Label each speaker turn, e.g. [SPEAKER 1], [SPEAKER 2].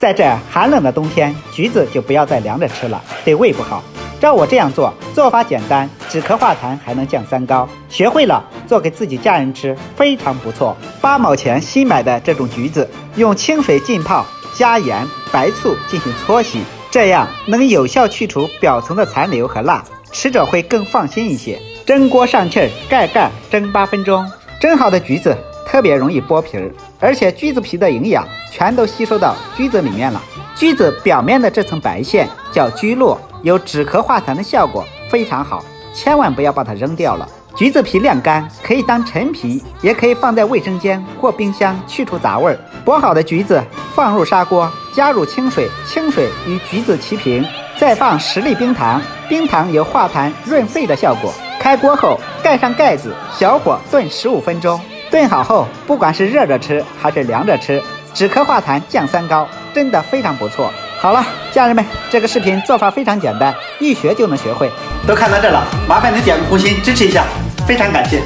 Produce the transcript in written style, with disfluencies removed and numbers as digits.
[SPEAKER 1] 在这寒冷的冬天，橘子就不要再凉着吃了，对胃不好。照我这样做，做法简单，止咳化痰，还能降三高。学会了，做给自己家人吃，非常不错。8毛钱新买的这种橘子，用清水浸泡，加盐、白醋进行搓洗，这样能有效去除表层的残留和蜡，吃着会更放心一些。蒸锅上气儿，盖盖蒸8分钟。蒸好的橘子特别容易剥皮儿，而且橘子皮的营养全都吸收到橘子里面了。橘子表面的这层白线叫橘络，有止咳化痰的效果，非常好，千万不要把它扔掉了。橘子皮晾干，可以当陈皮，也可以放在卫生间或冰箱去除杂味。剥好的橘子放入砂锅，加入清水，清水与橘子齐平，再放10粒冰糖，冰糖有化痰润肺的效果。开锅后盖上盖子，小火炖15分钟。炖好后，不管是热着吃还是凉着吃，止咳化痰降三高，真的非常不错。好了，家人们，这个视频做法非常简单，一学就能学会。都看到这了，麻烦你点个红心支持一下，非常感谢。